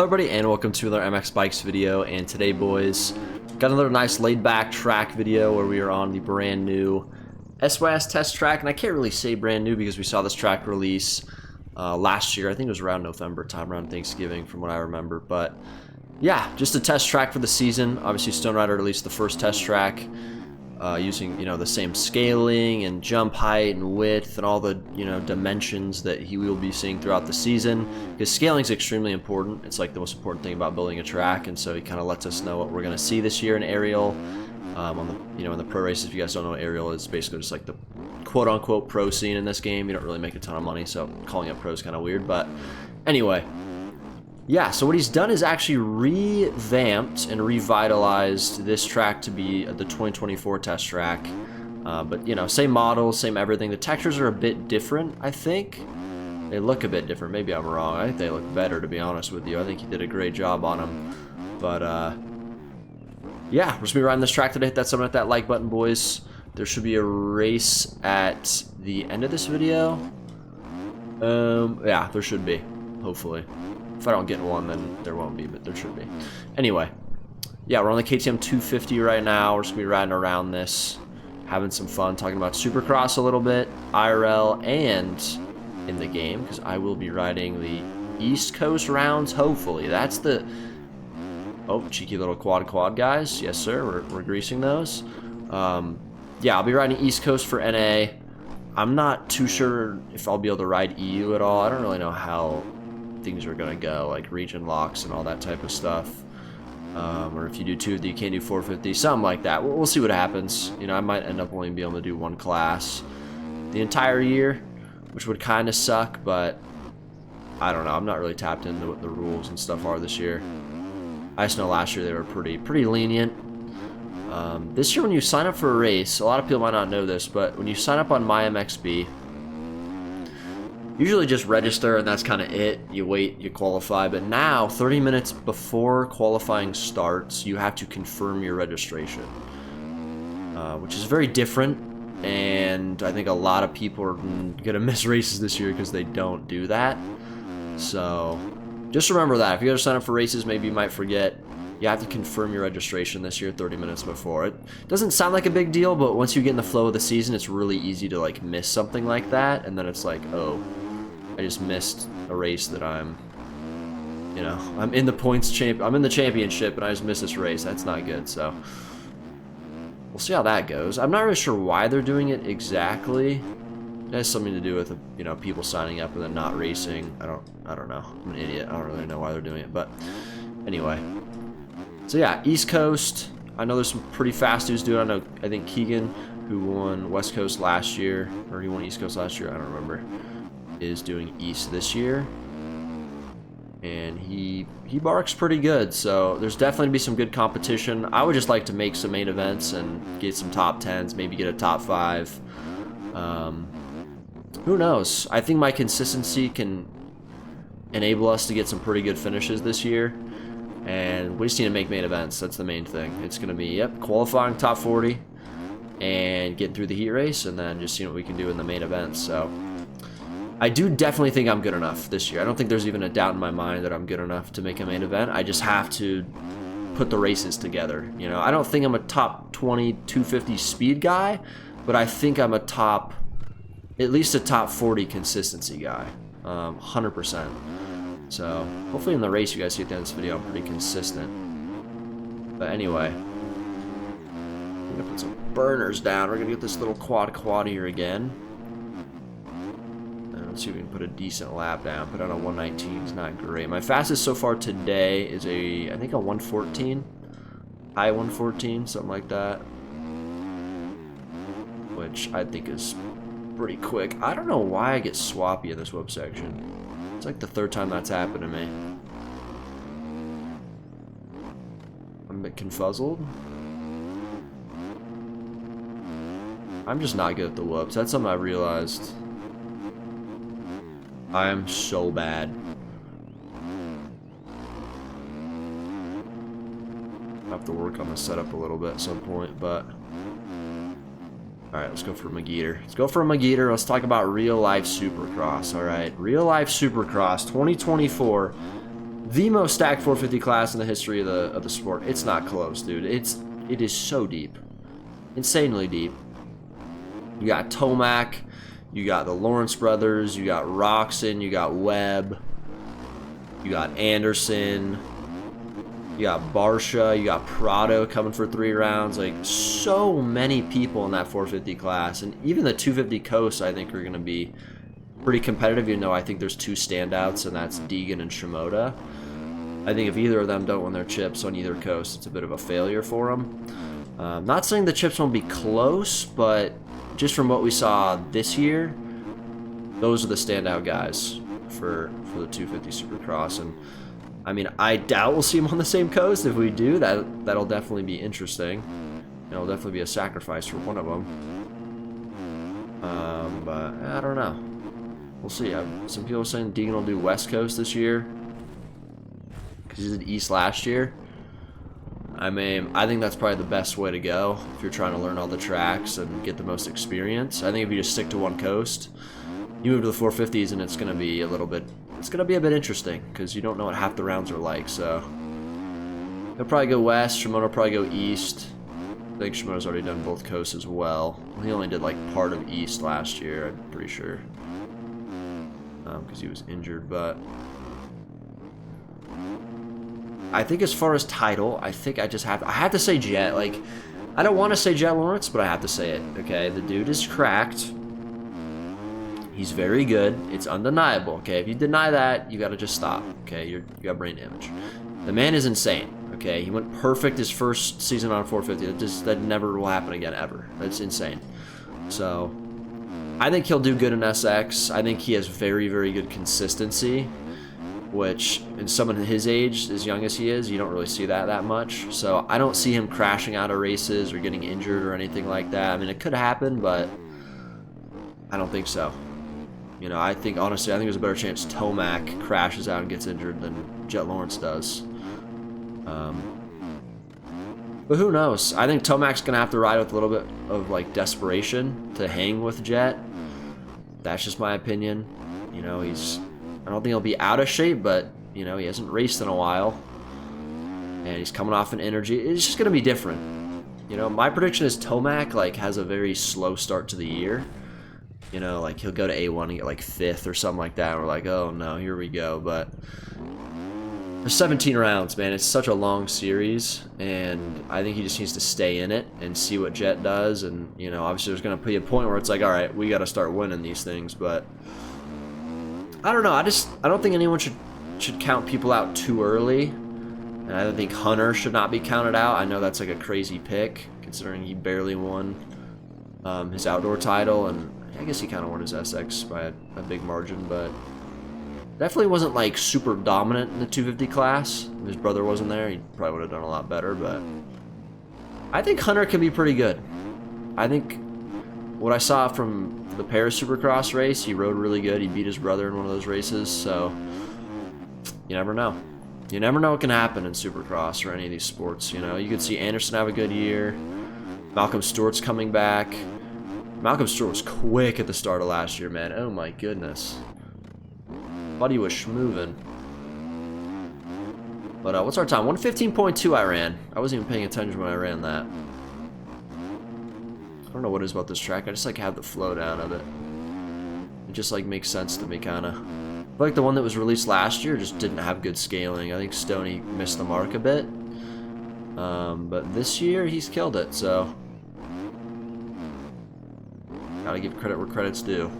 Hello everybody and welcome to another MX Bikes video, and today boys got another nice laid back track video where we are on the brand new SYS test track. And I can't really say brand new because we saw this track release last year. I think it was around November time, around Thanksgiving from what I remember. But yeah, just a test track for the season. Obviously Stone Rider released the first test track using the same scaling and jump height and width and all the dimensions that he will be seeing throughout the season, because scaling is extremely important. It's like the most important thing about building a track, and so he kind of lets us know what we're going to see this year in aerial on the in the pro races. If you guys don't know what aerial is, basically just like the quote-unquote pro scene in this game. You don't really make a ton of money, so calling it pro is kind of weird. But anyway, yeah, so what he's done is actually revamped and revitalized this track to be the 2024 test track. But, same model, same everything. The textures are a bit different, I think. They look a bit different. Maybe I'm wrong. I think they look better, to be honest with you. I think he did a great job on them. But, yeah, we're just going to be riding this track today. Hit that sub, hit that like button, boys. There should be a race at the end of this video. Yeah, there should be, hopefully. If I don't get one, then there won't be, but there should be. Anyway, yeah, we're on the KTM 250 right now. We're just going to be riding around this, having some fun, talking about Supercross a little bit, IRL, and in the game, because I will be riding the East Coast rounds, hopefully. That's the... Oh, cheeky little quad guys. Yes, sir. We're greasing those. Yeah, I'll be riding East Coast for NA. I'm not too sure if I'll be able to ride EU at all. I don't really know how things are gonna go, like region locks and all that type of stuff, or if you do 250 you can't do 450, something like that. We'll see what happens. I might end up only being able to do one class the entire year, which would kind of suck, but I don't know. I'm not really tapped into what the rules and stuff are this year. I just know last year they were pretty lenient. This year when you sign up for a race, a lot of people might not know this, but when you sign up on MyMXB, usually just register and that's kind of it. You wait, you qualify. But now, 30 minutes before qualifying starts, you have to confirm your registration, which is very different. And I think a lot of people are going to miss races this year because they don't do that. So just remember that. If you go to sign up for races, maybe you might forget. You have to confirm your registration this year 30 minutes before. It doesn't sound like a big deal, but once you get in the flow of the season, it's really easy to like miss something like that. And then it's like, oh, I just missed a race that I'm in the points I'm in the championship and I just missed this race. That's not good. So we'll see how that goes. I'm not really sure why they're doing it exactly. It has something to do with people signing up and then not racing. I don't know. I'm an idiot. I don't really know why they're doing it, but anyway. So yeah, East Coast. I know there's some pretty fast dudes doing it. I think Keegan, who won West Coast last year, or he won East Coast last year, I don't remember, is doing East this year, and he barks pretty good. So there's definitely be some good competition. I would just like to make some main events and get some top 10s, maybe get a top 5. Who knows? I think my consistency can enable us to get some pretty good finishes this year, and we just need to make main events. That's the main thing. It's going to be qualifying top 40 and getting through the heat race, and then just seeing what we can do in the main events. So I do definitely think I'm good enough this year. I don't think there's even a doubt in my mind that I'm good enough to make a main event. I just have to put the races together. I don't think I'm a top 20, 250 speed guy, but I think I'm at least a top 40 consistency guy, 100%. So hopefully in the race you guys see at the end of this video I'm pretty consistent. But anyway, I'm gonna put some burners down. We're gonna get this little quad here again. Let's see if we can put a decent lap down. Put on a 119 is not great. My fastest so far today is I think a 114. High 114, something like that. Which I think is pretty quick. I don't know why I get swappy in this whip section. It's like the third time that's happened to me. I'm a bit confuzzled. I'm just not good at the whoops. That's something I realized. I am so bad. I have to work on the setup a little bit at some point, but alright, let's go for a Mageater. Let's go for a Mageater. Let's talk about real life Supercross. Alright, real life Supercross 2024. the most stacked 450 class in the history of the sport. It's not close, dude. It is so deep, insanely deep. You got Tomac, you got the Lawrence brothers, you got Roxon, you got Webb, you got Anderson, you got Barsha, you got Prado coming for 3 rounds. Like, so many people in that 450 class, and even the 250 coasts I think are going to be pretty competitive, even though I think there's 2 standouts, and that's Deegan and Shimoda. I think if either of them don't win their chips on either coast, it's a bit of a failure for them. Not saying the chips won't be close, but just from what we saw this year, those are the standout guys for the 250 Supercross. And I mean, I doubt we'll see them on the same coast. If we do, that'll definitely be interesting. It'll definitely be a sacrifice for one of them. But I don't know. We'll see. Some people are saying Deegan will do West Coast this year because he did East last year. I mean, I think that's probably the best way to go if you're trying to learn all the tracks and get the most experience. I think if you just stick to one coast, you move to the 450s and it's going to be a bit interesting because you don't know what half the rounds are like. So he'll probably go west. Shimoda will probably go east. I think Shimoda's already done both coasts as well. He only did like part of east last year, I'm pretty sure, because he was injured. But I think as far as title, I think I have to say Jet. Like, I don't want to say Jet Lawrence, but I have to say it. Okay, the dude is cracked. He's very good. It's undeniable. Okay, if you deny that, you got to just stop. Okay, you got brain damage. The man is insane. Okay, he went perfect his first season on 450. That never will happen again ever. That's insane. So I think he'll do good in SX. I think he has very, very good consistency, which in someone his age, as young as he is, you don't really see that much. So I don't see him crashing out of races or getting injured or anything like that. I mean, it could happen, but I don't think so. You know, honestly, I think there's a better chance Tomac crashes out and gets injured than Jet Lawrence does. But who knows? I think Tomac's going to have to ride with a little bit of, like, desperation to hang with Jet. That's just my opinion. You know, I don't think he'll be out of shape, but, you know, he hasn't raced in a while. And he's coming off an energy. It's just going to be different. You know, my prediction is Tomac, like, has a very slow start to the year. You know, like, he'll go to A1 and get, like, 5th or something like that. And we're like, oh, no, here we go. But there's 17 rounds, man. It's such a long series. And I think he just needs to stay in it and see what Jet does. And, you know, obviously there's going to be a point where it's like, all right, we got to start winning these things. But I don't know. I don't think anyone should count people out too early. And I don't think Hunter should not be counted out. I know that's like a crazy pick, considering he barely won his outdoor title, and I guess he kind of won his SX by a big margin, but definitely wasn't like super dominant in the 250 class. If his brother wasn't there, he probably would have done a lot better, but I think Hunter can be pretty good. I think what I saw from the Paris Supercross race, he rode really good. He beat his brother in one of those races, so you never know. You never know what can happen in Supercross or any of these sports. You know, you could see Anderson have a good year. Malcolm Stewart's coming back. Malcolm Stewart was quick at the start of last year, man. Oh my goodness. Thought he was schmoving. But what's our time? 1:15.2 I ran. I wasn't even paying attention when I ran that. I don't know what it is about this track. I just like have the flow down of it. It just like makes sense to me, kind of. I feel like the one that was released last year just didn't have good scaling. I think Stoney missed the mark a bit. But this year he's killed it, so gotta give credit where credit's due.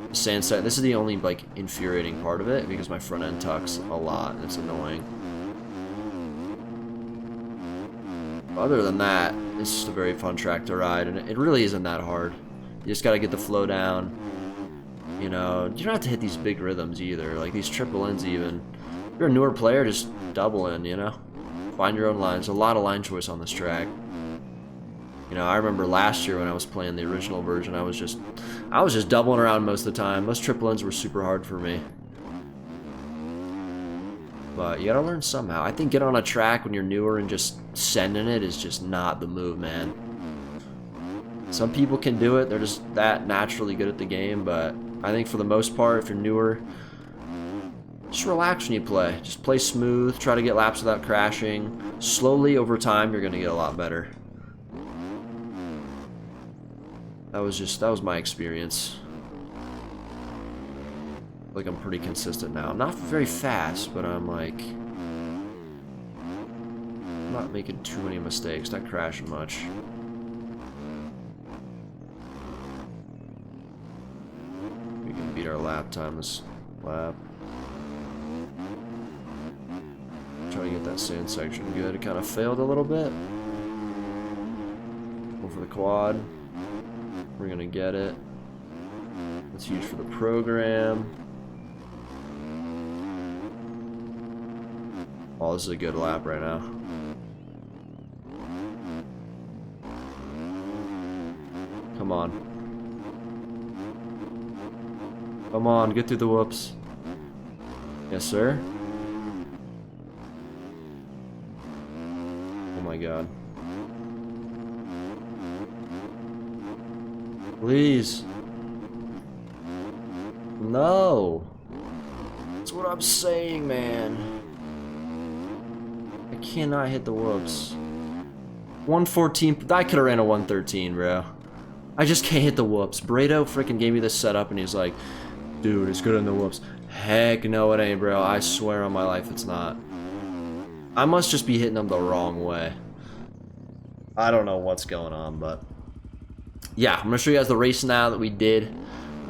Sandset, this is the only like infuriating part of it because my front end tucks a lot and it's annoying. Other than that, it's just a very fun track to ride, and it really isn't that hard. You just gotta get the flow down. You know, you don't have to hit these big rhythms either, like these triple ends even. If you're a newer player, just double in, you know? Find your own lines. There's a lot of line choice on this track. You know, I remember last year when I was playing the original version, I was just doubling around most of the time. Most triple ends were super hard for me. But you gotta learn somehow. I think getting on a track when you're newer and just sending it is just not the move, man. Some people can do it. They're just that naturally good at the game, but I think for the most part, if you're newer, just relax when you play. Just play smooth, try to get laps without crashing. Slowly, over time, you're gonna get a lot better. That was my experience. Like, I'm pretty consistent now. I'm not very fast, but I'm like... I'm not making too many mistakes, not crashing much. We can beat our lap time this lap. Try to get that sand section good. It kind of failed a little bit. Go for the quad. We're gonna get it. That's huge for the program. Oh, this is a good lap right now. Come on. Come on, get through the whoops. Yes, sir. Oh my god. Please. No. That's what I'm saying, man. I cannot hit the whoops. 114. I could have ran a 113, bro. I just can't hit the whoops. Brado freaking gave me this setup and he's like, dude, it's good on the whoops. Heck no, it ain't, bro. I swear on my life it's not. I must just be hitting them the wrong way. I don't know what's going on, but yeah, I'm gonna show you guys the race now that we did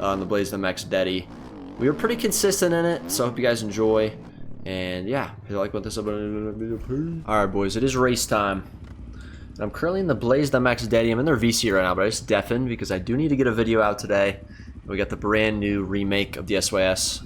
on the Blaze MX Deddy. We were pretty consistent in it, so I hope you guys enjoy. And yeah, if you like what this episode. Alright, boys, it is race time. And I'm currently in the Blaze MX Deddy. I'm in their VC right now, but I just deafened because I do need to get a video out today. We got the brand new remake of the SYS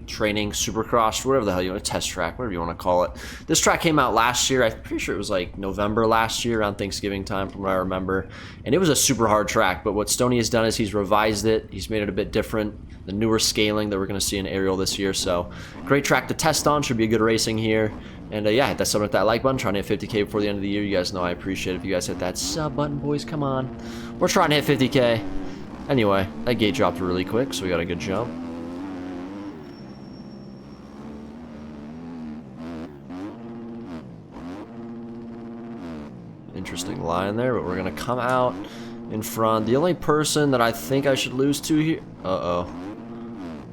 training Supercross, whatever the hell you want, a test track, whatever you want to call it. This track came out last year. I'm pretty sure it was like November last year, around Thanksgiving time, from what I remember. And it was a super hard track, but what Stoney has done is he's revised it. He's made it a bit different. The newer scaling that we're going to see in Aerial this year. So great track to test on. Should be a good racing here. And yeah, hit that sub, hit that like button. Trying to hit 50K before the end of the year. You guys know I appreciate it if you guys hit that sub button, boys. Come on. We're trying to hit 50K. Anyway, that gate dropped really quick, so we got a good jump. Interesting line there, but we're gonna come out in front. The only person that I think I should lose to here... Uh-oh.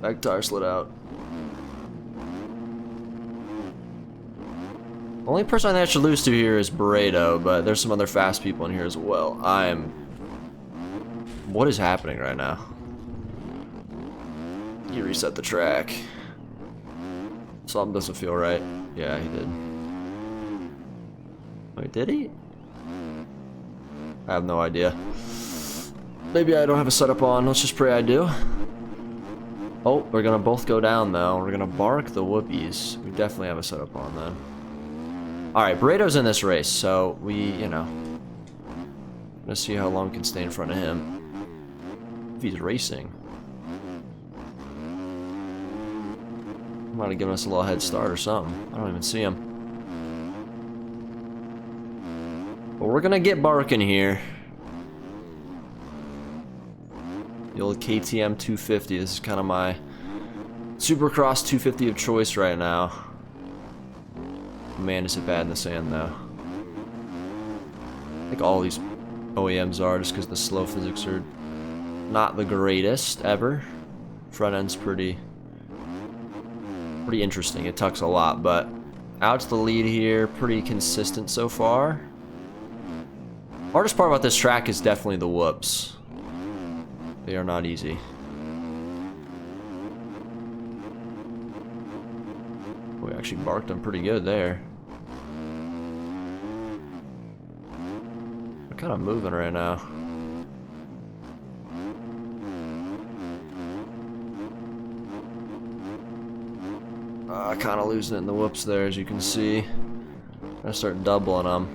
Back tire slid out. Only person I think I should lose to here is Barredo, but there's some other fast people in here as well. What is happening right now? He reset the track. Something doesn't feel right. Yeah, he did. Wait, did he? I have no idea. Maybe I don't have a setup on. Let's just pray I do. Oh, we're gonna both go down though. We're gonna bark the whoopies. We definitely have a setup on then. Alright, Barredo's in this race, so we, you know. Let's see how long we can stay in front of him. If he's racing. He might have given us a little head start or something. I don't even see him. But we're gonna get barking here. The old KTM 250. This is kind of my Supercross 250 of choice right now. Man, is it bad in the sand though. I think all these OEMs are, just because the slow physics are not the greatest ever. Front end's pretty interesting. It tucks a lot, but out to the lead here, pretty consistent so far. Hardest part about this track is definitely the whoops. They are not easy. We actually barked them pretty good there. We're kind of moving right now. Kind of losing it in the whoops there, as you can see. I'm gonna start doubling them.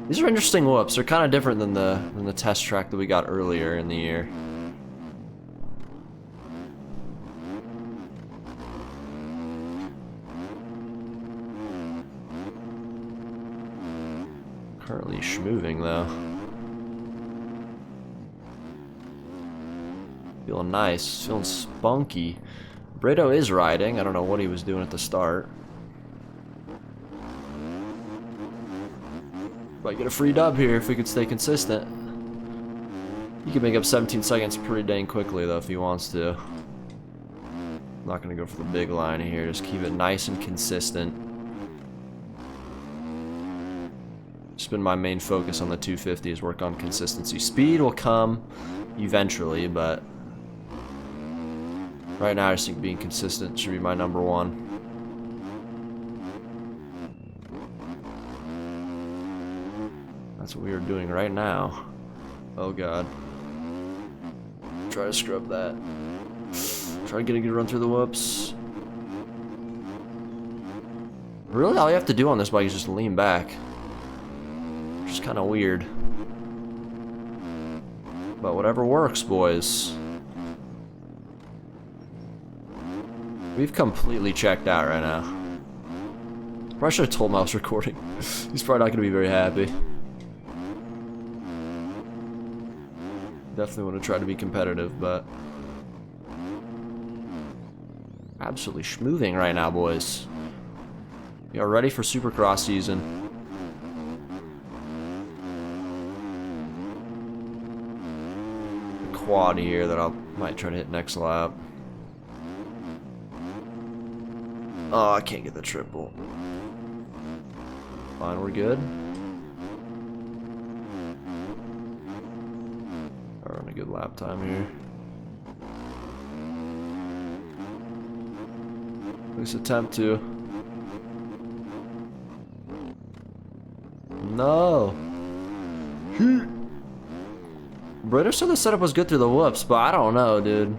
These are interesting whoops. They're kind of different than the test track that we got earlier in the year. Currently schmoving though. Feeling nice, feeling spunky. Brito is riding. I don't know what he was doing at the start. Might get a free dub here if we could stay consistent. He can make up 17 seconds pretty dang quickly, though, if he wants to. I'm not going to go for the big line here. Just keep it nice and consistent. Just been my main focus on the 250 is work on consistency. Speed will come eventually, but right now I just think being consistent should be my number one. That's what we are doing right now. Oh god. Try to scrub that. Try to get a good run through the whoops. Really, all you have to do on this bike is just lean back. Which is kind of weird. But whatever works, boys. We've completely checked out right now. Probably should have told him I was recording. He's probably not going to be very happy. Definitely want to try to be competitive, but absolutely schmoving right now, boys. We are ready for Supercross season. The quad here that I might try to hit next lap. Oh, I can't get the triple. Fine, we're good. Run a good lap time here. At least attempt to. No. Brito said the setup was good through the whoops, but I don't know, dude.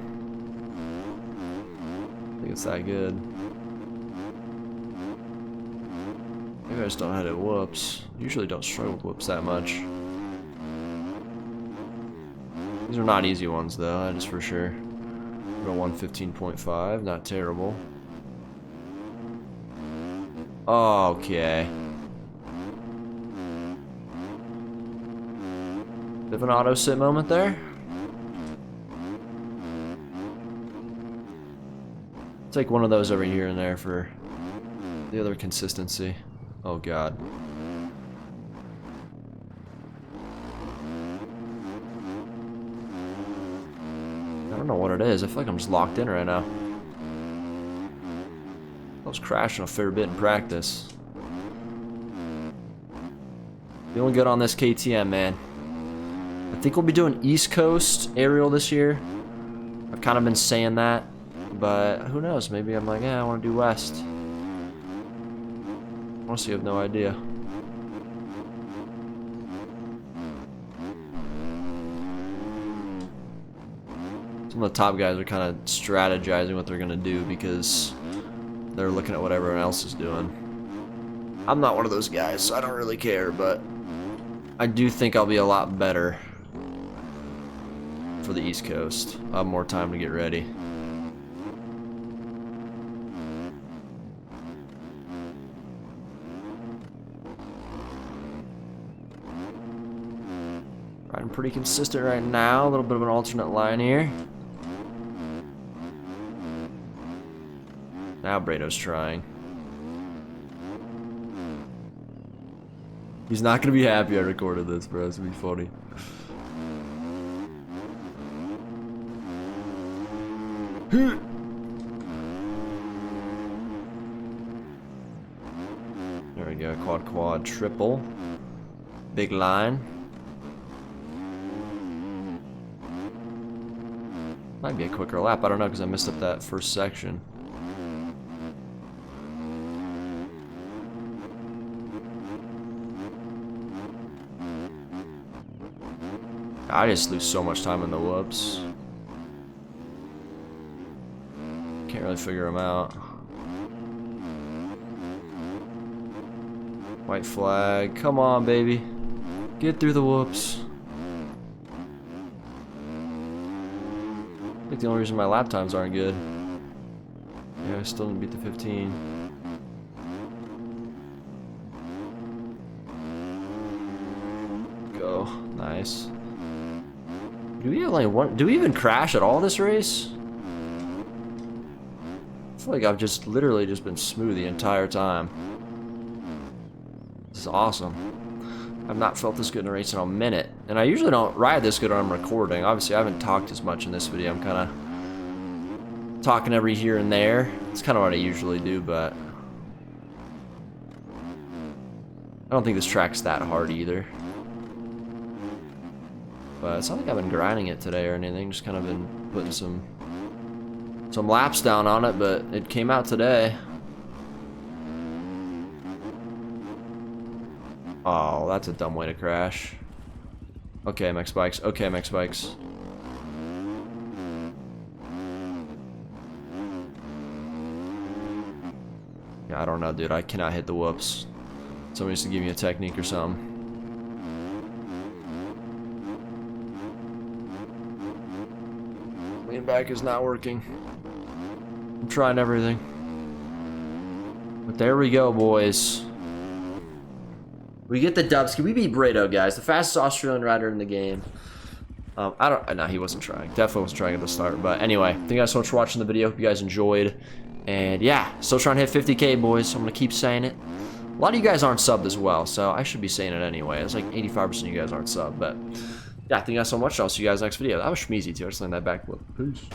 I think it's that good. Maybe I just don't hit whoops. Usually don't struggle with whoops that much. These are not easy ones, though, that is for sure. We're 115.5, not terrible. Okay. Bit of an auto sit moment there. Take one of those every here and there for the other consistency. Oh, God. I don't know what it is. I feel like I'm just locked in right now. I was crashing a fair bit in practice. Feeling good on this KTM, man. I think we'll be doing East Coast aerial this year. I've kind of been saying that, but who knows? Maybe I'm like, yeah, I want to do West. Honestly, I have no idea. Some of the top guys are kind of strategizing what they're going to do because they're looking at what everyone else is doing. I'm not one of those guys, so I don't really care, but I do think I'll be a lot better for the East Coast. I'll have more time to get ready. Riding pretty consistent right now. A little bit of an alternate line here. Now Brito's trying. He's not gonna be happy I recorded this, bro. It's gonna be funny. There we go. Quad, quad, triple. Big line. Might be a quicker lap. I don't know because I missed up that first section. I just lose so much time in the whoops. Can't really figure them out. White flag. Come on, baby. Get through the whoops. I think the only reason my lap times aren't good. Yeah, I still didn't beat the 15. Go. Nice. Do we have like one? Do we even crash at all this race? feel like I've just literally just been smooth the entire time. This is awesome. I've not felt this good in a race in a minute. And I usually don't ride this good when I'm recording. Obviously, I haven't talked as much in this video. I'm kind of talking every here and there. It's kind of what I usually do, but I don't think this track's that hard either. But it's not like I've been grinding it today or anything. Just kind of been putting some laps down on it, but it came out today. Oh, that's a dumb way to crash. Okay, MX Bikes. Okay, MX Bikes. Yeah, I don't know, dude. I cannot hit the whoops. Somebody needs to give me a technique or something. Lean back is not working. I'm trying everything. But there we go, boys. We get the dubs. We beat Brado, guys. The fastest Australian rider in the game. No, he wasn't trying. Definitely wasn't trying at the start. But anyway, thank you guys so much for watching the video. Hope you guys enjoyed. And yeah, still trying to hit 50K, boys. So I'm going to keep saying it. A lot of you guys aren't subbed as well, so I should be saying it anyway. It's like 85% of you guys aren't subbed. But yeah, thank you guys so much. I'll see you guys next video. That was schmeezy, too. I just learned that back. Peace.